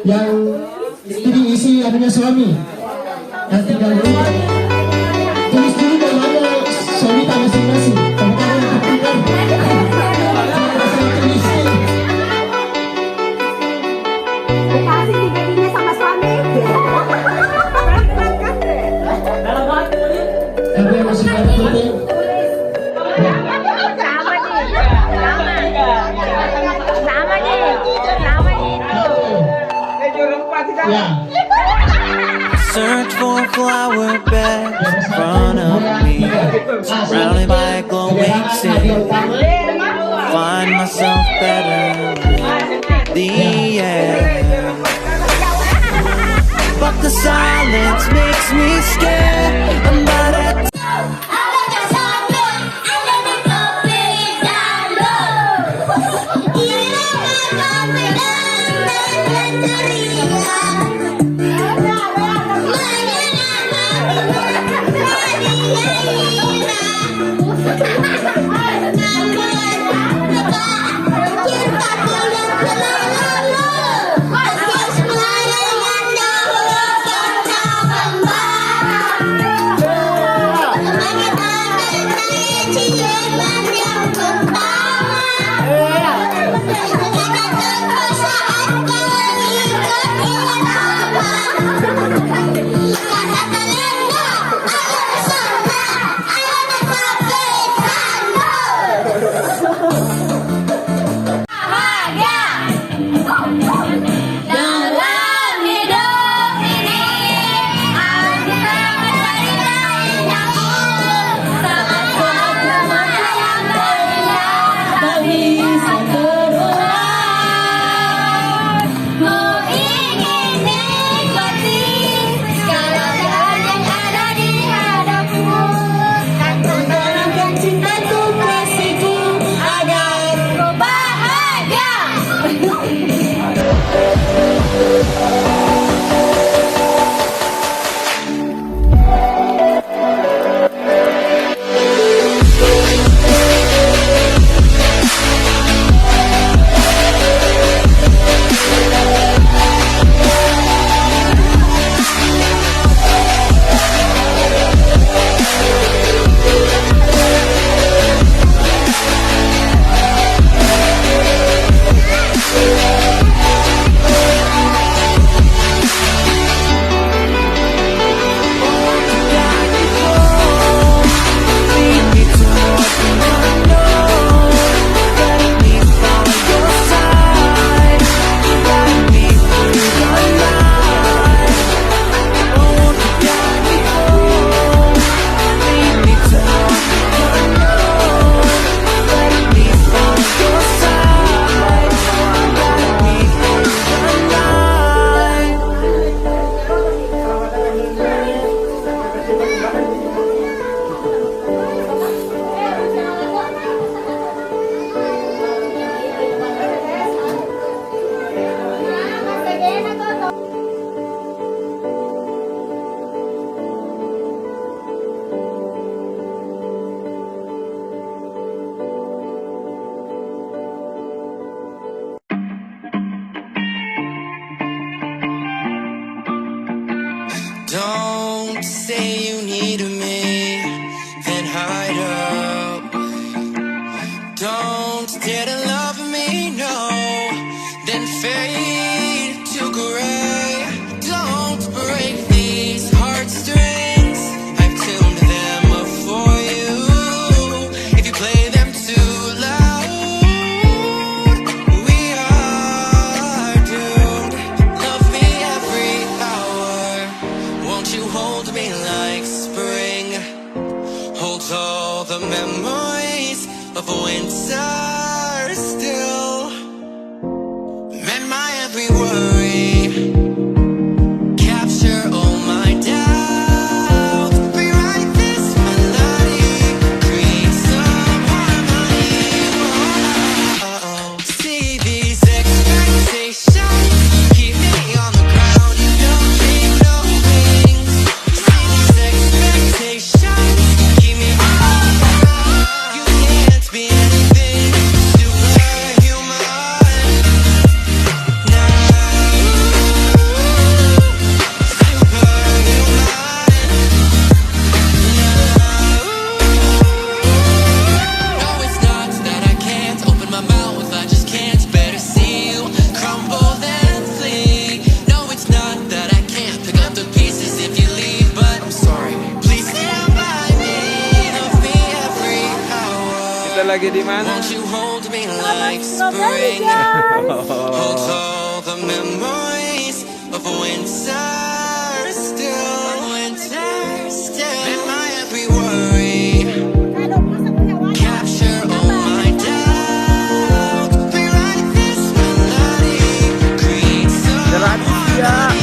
yang istri isi adanya suami yang tinggal di rumah. Tulis dulu namanya suami tak masing-masing. Dikasih tiga-tiganya sama suami. Tapi yang masih ada penting. Search for a flower bed in front of me, surrounded by a glowing city. Find myself better in the air, but the silence makes me scared. I'm not at Thank you. memories of winter still. Mend my every worry, capture all my doubts, rewrite this melody, create some harmony. Oh, see these expectations keep me on the ground. You don't need no wings. See these expectations keep me on the ground. You can't be anything superhuman. Kita lagi di mana? Won't you hold me like spring? Hold all the memories of winter still. Winter still. In my every worry, capture all my doubts, rewrite this melody, create some harmony.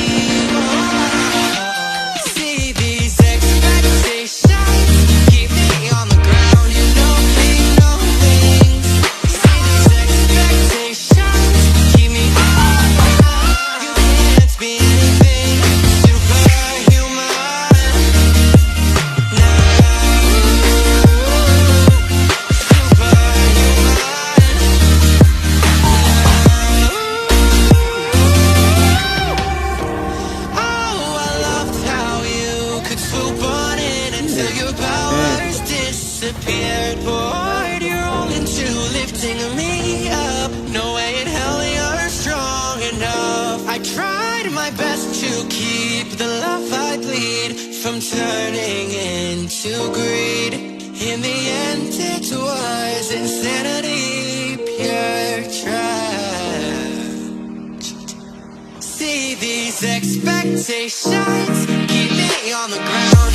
See these expectations keep me on the ground. You don't need no wings. See these expectations keep me on the ground. You can't be anything superhuman. Oh, I loved how you could swoop on in until your powers disappeared. Poured your all into lifting me up. No way in hell you're strong enough. I tried my best to keep the love I bleed from turning into greed. In the end it was insanity, pure trash. See these expectations keep me on the ground.